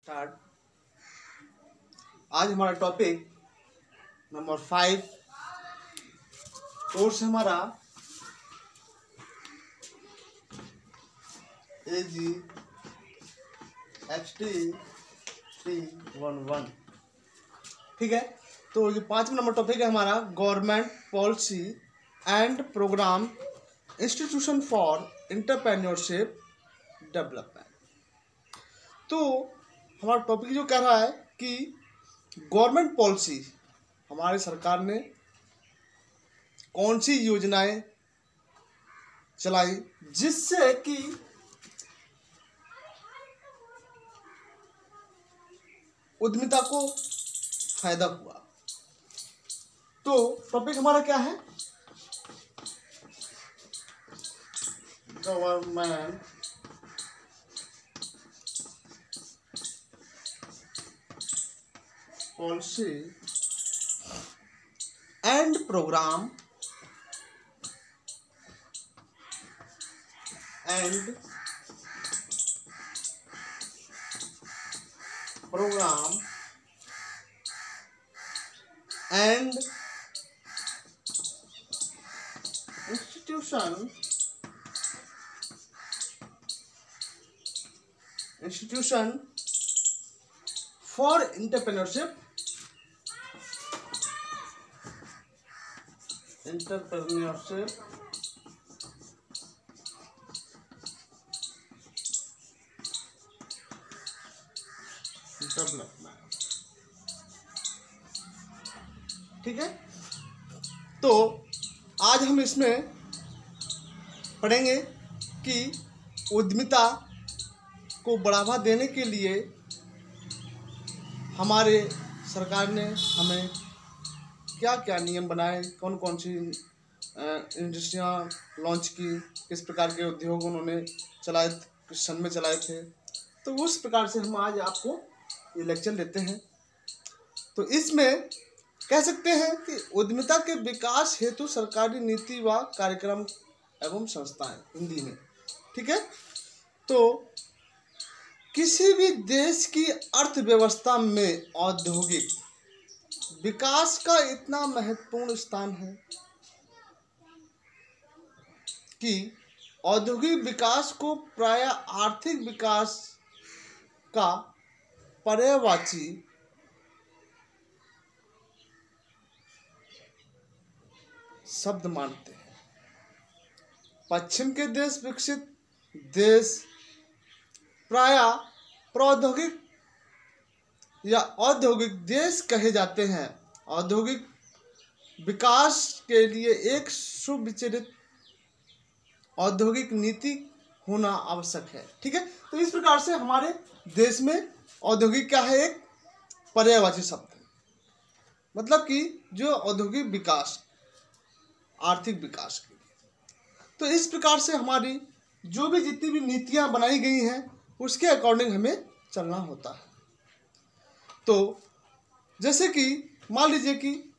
Start. आज हमारा topic number 5 course हमारा AGXT311। ठीक है, तो ये 5वां नंबर टॉपिक है हमारा government policy and program institution for entrepreneurship development. तो हमारा टॉपिक जो कह रहा है कि गवर्नमेंट पॉलिसी, हमारी सरकार ने कौन सी योजनाएं चलाई जिससे कि उद्यमिता को फायदा हुआ। तो टॉपिक हमारा क्या है? Government policy and program and institution for entrepreneurship development. ठीक है, तो आज हम इसमें पढ़ेंगे कि उद्यमिता को बढ़ावा देने के लिए हमारे सरकार ने हमें क्या क्या नियम बनाए, कौन कौन सी इंडस्ट्रियाँ लॉन्च की, किस प्रकार के उद्योग उन्होंने चलाए, किस सन में चलाए थे। तो उस प्रकार से हम आज आपको ये लेक्चर लेते हैं। तो इसमें कह सकते हैं कि उद्यमिता के विकास हेतु सरकारी नीति व कार्यक्रम एवं संस्थाएं, हिंदी में। ठीक है, तो किसी भी देश की अर्थव्यवस्था में औद्योगिक विकास का इतना महत्वपूर्ण स्थान है कि औद्योगिक विकास को प्रायः आर्थिक विकास का पर्यायवाची शब्द मानते हैं। पश्चिम के देश विकसित देश प्रायः प्रौद्योगिक या औद्योगिक देश कहे जाते हैं। औद्योगिक विकास के लिए एक सुविचारित औद्योगिक नीति होना आवश्यक है। ठीक है, तो इस प्रकार से हमारे देश में औद्योगिक क्या है? एक पर्यायवाची शब्द है, मतलब कि जो औद्योगिक विकास, आर्थिक विकास के लिए। तो इस प्रकार से हमारी जो भी जितनी भी नीतियां बनाई गई हैं उसके अकॉर्डिंग हमें चलना होता है। तो जैसे कि मान लीजिए कि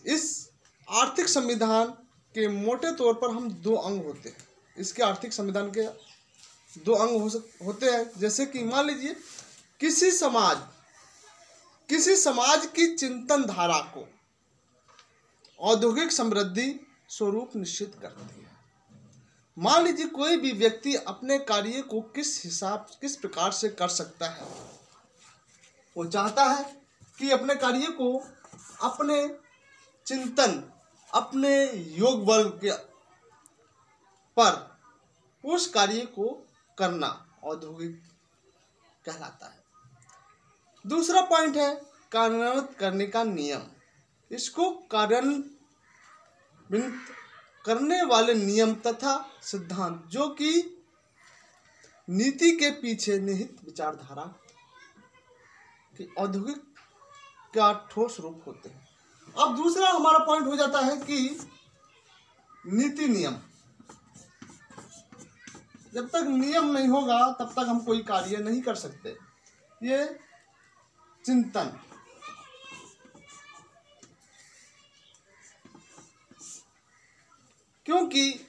इस आर्थिक संविधान के मोटे तौर पर हम 2 अंग होते हैं। इसके आर्थिक संविधान के 2 अंग होते हैं। जैसे कि मान लीजिए किसी समाज की चिंतन धारा को औद्योगिक समृद्धि स्वरूप निश्चित करती है। मान लीजिए कोई भी व्यक्ति अपने कार्य को किस प्रकार से कर सकता है। वो चाहता है कि अपने कार्य को अपने चिंतन, अपने योग बल के पर उस कार्य को करना औद्योगिक कहलाता है। दूसरा पॉइंट है कार्यान्वित करने का नियम। इसको कार्यान्वित करने वाले नियम तथा सिद्धांत जो कि नीति के पीछे निहित विचारधारा कि औद्योगिक का ठोस रूप होते हैं। अब दूसरा हमारा पॉइंट हो जाता है कि नीति नियम। जब तक नियम नहीं होगा तब तक हम कोई कार्य नहीं कर सकते। ये चिंतन, क्योंकि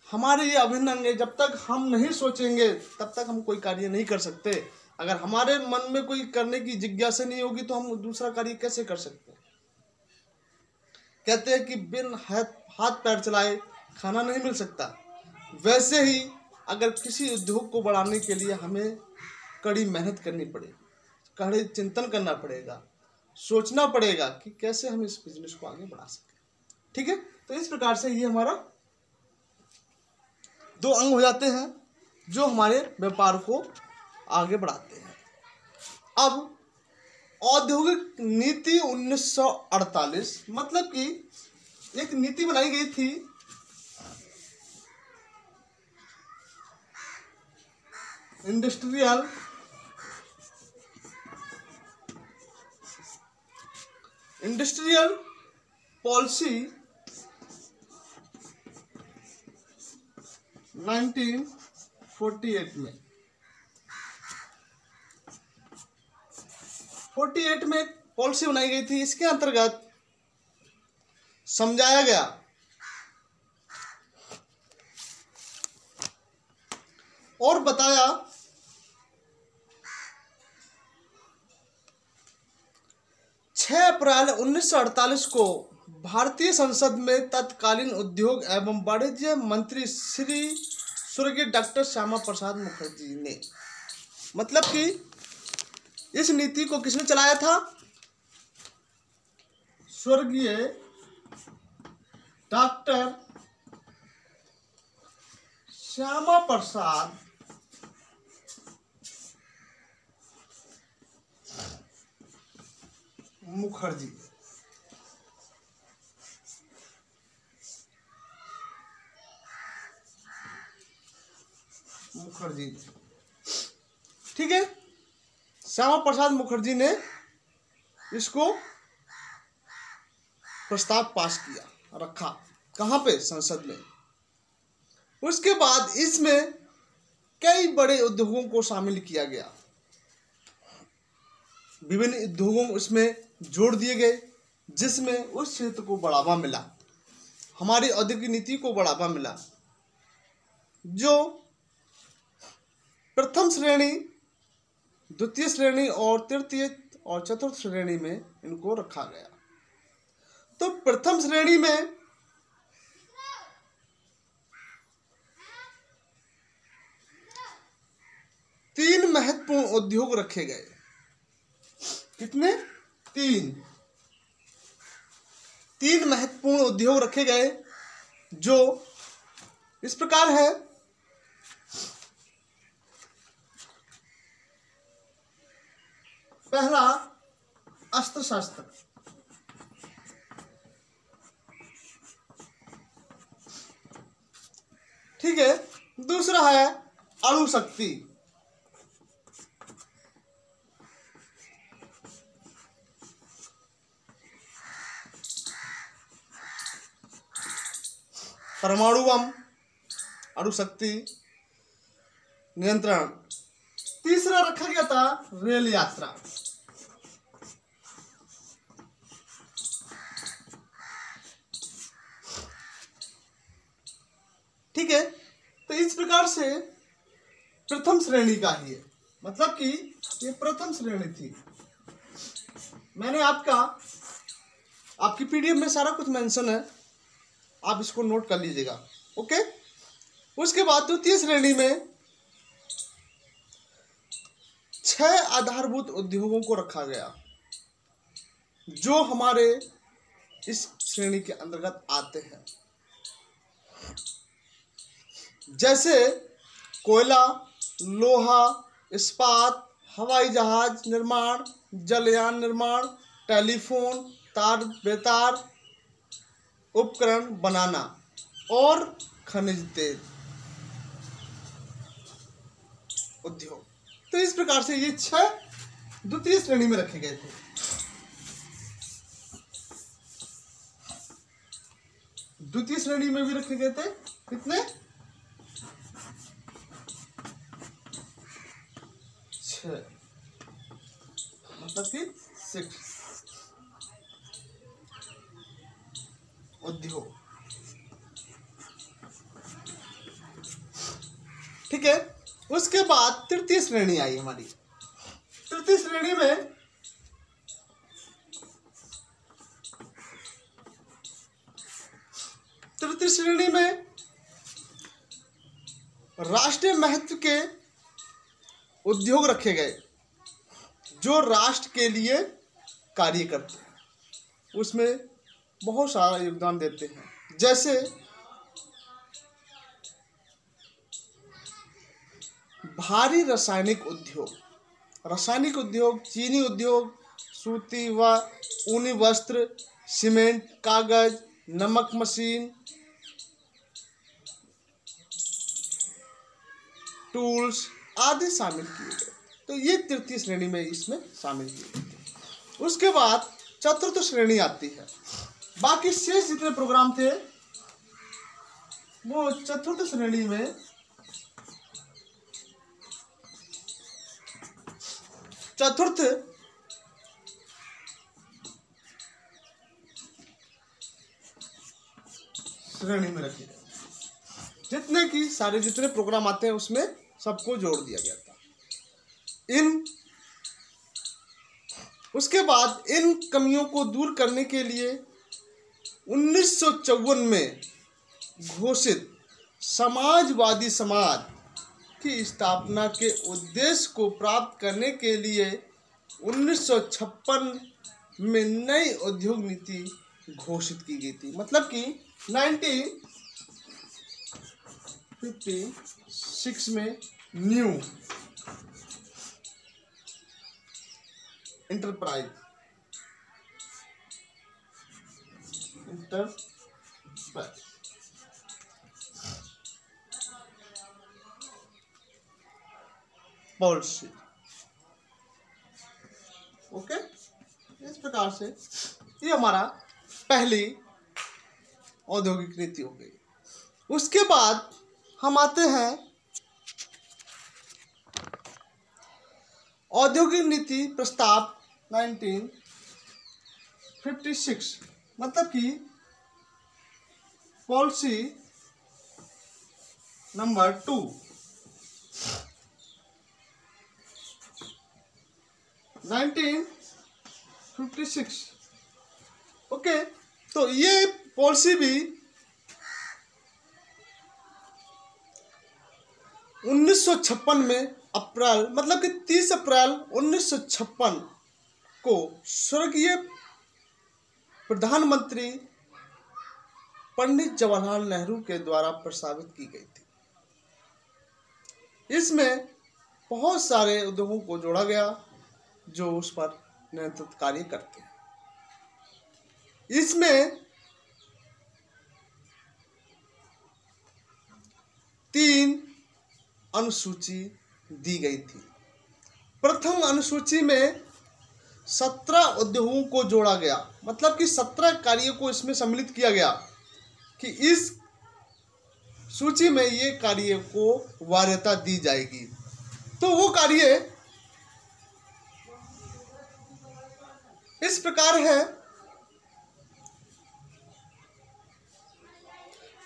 हमारे ये अभिन्न अंग है। जब तक हम नहीं सोचेंगे तब तक हम कोई कार्य नहीं कर सकते। अगर हमारे मन में कोई करने की जिज्ञासा नहीं होगी तो हम दूसरा कार्य कैसे कर सकते हैं। कहते हैं कि बिन हाथ पैर चलाए खाना नहीं मिल सकता। वैसे ही अगर किसी उद्योग को बढ़ाने के लिए हमें कड़ी मेहनत करनी पड़ेगी, कड़े चिंतन करना पड़ेगा, सोचना पड़ेगा कि कैसे हम इस बिजनेस को आगे बढ़ा सकें। ठीक है, तो इस प्रकार से ये हमारा 2 अंग हो जाते हैं जो हमारे व्यापार को आगे बढ़ाते हैं। अब औद्योगिक नीति 1948, मतलब कि एक नीति बनाई गई थी इंडस्ट्रियल पॉलिसी 1948 में 48 में एक पॉलिसी बनाई गई थी। इसके अंतर्गत समझाया गया और बताया 6 अप्रैल 1948 को भारतीय संसद में तत्कालीन उद्योग एवं वाणिज्य मंत्री श्री स्वर्गीय डॉक्टर श्यामा प्रसाद मुखर्जी ने, मतलब कि इस नीति को किसने चलाया था? स्वर्गीय डॉक्टर श्यामा प्रसाद मुखर्जी। ठीक है, श्यामा प्रसाद मुखर्जी ने इसको प्रस्ताव पास किया, रखा कहाँ पे? संसद में। उसके बाद इसमें कई बड़े उद्योगों को शामिल किया गया, विभिन्न उद्योगों इसमें जोड़ दिए गए, जिसमें उस क्षेत्र को बढ़ावा मिला, हमारी औद्योगिक नीति को बढ़ावा मिला। जो प्रथम श्रेणी, द्वितीय श्रेणी और तृतीय और चतुर्थ श्रेणी में इनको रखा गया। तो प्रथम श्रेणी में तीन महत्वपूर्ण उद्योग रखे गए। कितने? तीन महत्वपूर्ण उद्योग रखे गए, जो इस प्रकार है। पहला अस्त्र शस्त्र, ठीक है। दूसरा है अणु शक्ति, परमाणु बम, अणु शक्ति नियंत्रण। तीसरा रखा गया था रेल यात्रा। ठीक है, तो इस प्रकार से प्रथम श्रेणी का ही है, मतलब कि ये प्रथम श्रेणी थी। मैंने आपकी पीडीएफ में सारा कुछ मेंशन है, आप इसको नोट कर लीजिएगा। ओके, उसके बाद द्वितीय श्रेणी में 6 आधारभूत उद्योगों को रखा गया, जो हमारे इस श्रेणी के अंतर्गत आते हैं, जैसे कोयला, लोहा, इस्पात, हवाई जहाज निर्माण, जलयान निर्माण, टेलीफोन, तार बेतार उपकरण बनाना और खनिज तेल उद्योग। तो इस प्रकार से ये 6 द्वितीय श्रेणी में रखे गए थे। द्वितीय श्रेणी में भी रखे गए थे कितने? 6, मतलब कि 6 उद्योग। ठीक है, उसके बाद तृतीय श्रेणी आई हमारी। तृतीय श्रेणी में राष्ट्रीय महत्व के उद्योग रखे गए जो राष्ट्र के लिए कार्य करते हैं, उसमें बहुत सारा योगदान देते हैं। जैसे भारी रासायनिक उद्योग, चीनी उद्योग, सूती व ऊनी वस्त्र, सीमेंट, कागज, नमक मशीन, टूल्स आदि शामिल किए गए। तो ये तृतीय श्रेणी में इसमें शामिल किए गए। उसके बाद चतुर्थ श्रेणी आती है। बाकी शेष जितने प्रोग्राम थे वो चतुर्थ श्रेणी में चतुर्थ श्रेणी में रखे गए। जितने की सारे जितने प्रोग्राम आते हैं उसमें सबको जोड़ दिया गया था। उसके बाद इन कमियों को दूर करने के लिए 1954 में घोषित समाजवादी समाज की स्थापना के उद्देश्य को प्राप्त करने के लिए 1956 में नई उद्योग नीति घोषित की गई थी। मतलब कि 1956 में न्यू इंटरप्राइज पॉलिसी, ओके। इस प्रकार से ये हमारा पहली औद्योगिक नीति हो गई। उसके बाद हम आते हैं औद्योगिक नीति प्रस्ताव 1956, मतलब कि पॉलिसी नंबर 2। 1956, ओके। तो ये पॉलिसी भी 1956 में अप्रैल, मतलब कि 30 अप्रैल 1956 को स्वर्गीय प्रधानमंत्री पंडित जवाहरलाल नेहरू के द्वारा प्रस्तावित की गई थी। इसमें बहुत सारे उद्योगों को जोड़ा गया जो उस पर नियंत्रित कार्य करते हैं। इसमें 3 अनुसूची दी गई थी। प्रथम अनुसूची में 17 उद्योगों को जोड़ा गया, मतलब कि 17 कार्यों को इसमें सम्मिलित किया गया कि इस सूची में ये कार्य को वरीयता दी जाएगी। तो वो कार्य इस प्रकार है: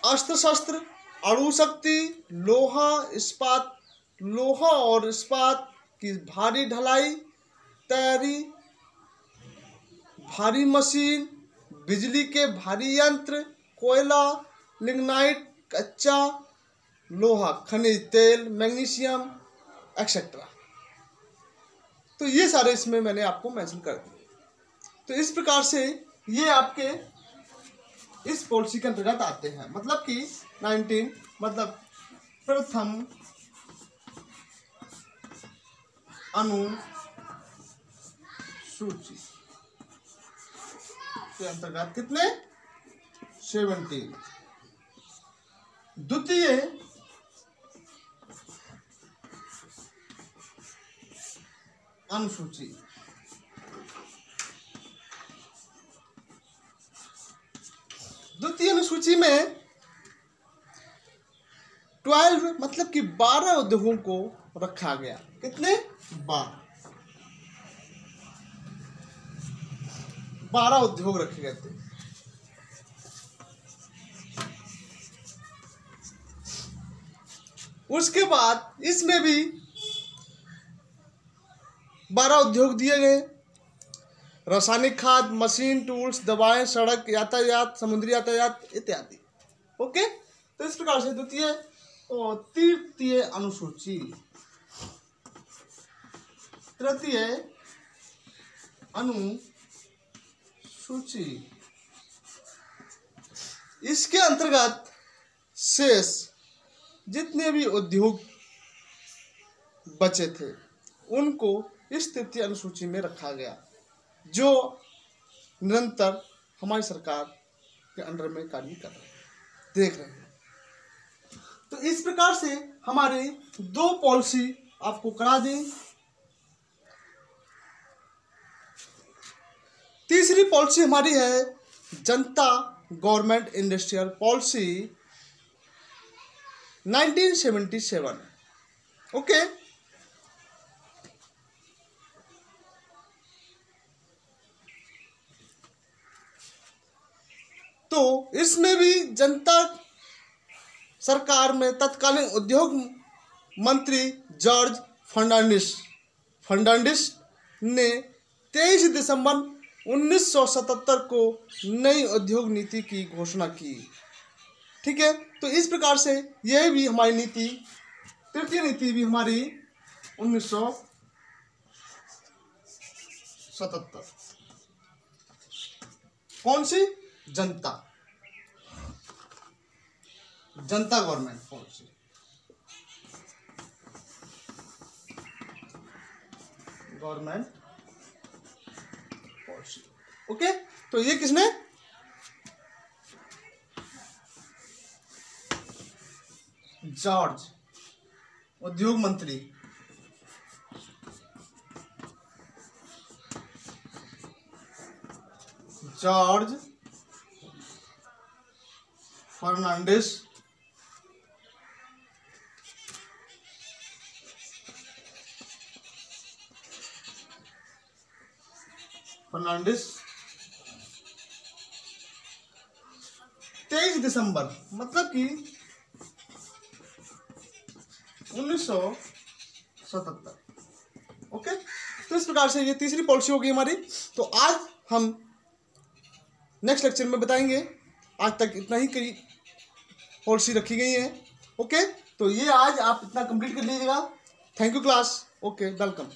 अस्त्र शस्त्र, अणुशक्ति, लोहा और इस्पात की भारी ढलाई तैयारी, भारी मशीन, बिजली के भारी यंत्र, कोयला, लिग्नाइट, कच्चा लोहा, खनिज तेल, मैग्नीशियम एक्सेट्रा। तो ये सारे इसमें मैंने आपको मेंशन कर दिए। तो इस प्रकार से ये आपके इस पॉलिसी के अंतर्गत आते हैं। मतलब कि 19 मतलब प्रथम अनुसूची के अंतर्गत कितने 17। द्वितीय अनुसूची, द्वितीय अनुसूची में 12 मतलब कि 12 उद्योगों को रखा गया। कितने 12 उद्योग रखे गए थे। उसके बाद इसमें भी 12 उद्योग दिए गए, रासायनिक खाद, मशीन, टूल्स, दवाएं, सड़क यातायात, समुद्री यातायात इत्यादि। ओके, तो इस प्रकार से द्वितीय और तृतीय अनुसूची, तृतीय अनुसूची, इसके अंतर्गत शेष जितने भी उद्योग बचे थे उनको इस तृतीय अनुसूची में रखा गया, जो निरंतर हमारी सरकार के अंडर में कार्य कर रहे हैं, देख रहे हैं। तो इस प्रकार से हमारी 2 पॉलिसी आपको करा दी। तीसरी पॉलिसी हमारी है जनता गवर्नमेंट इंडस्ट्रियल पॉलिसी 1977। ओके, तो इसमें भी जनता सरकार में तत्कालीन उद्योग मंत्री जॉर्ज फर्नांडिस ने 23 दिसंबर 1977 को नई उद्योग नीति की घोषणा की। ठीक है, तो इस प्रकार से यह भी हमारी नीति, तृतीय नीति भी हमारी 1977। कौन सी? जनता government policy. Government policy. Okay, तो ये किसने? जॉर्ज, उद्योग मंत्री जॉर्ज फर्नांडिस फर्नांडिस 23 दिसंबर मतलब कि 1977। ओके, तो इस प्रकार से ये तीसरी पॉलिसी होगी हमारी। तो आज हम नेक्स्ट लेक्चर में बताएंगे। आज तक इतना ही कई पॉलिसी रखी गई है। ओके, तो ये आज आप इतना कंप्लीट कर लीजिएगा। Thank you class. Okay, welcome.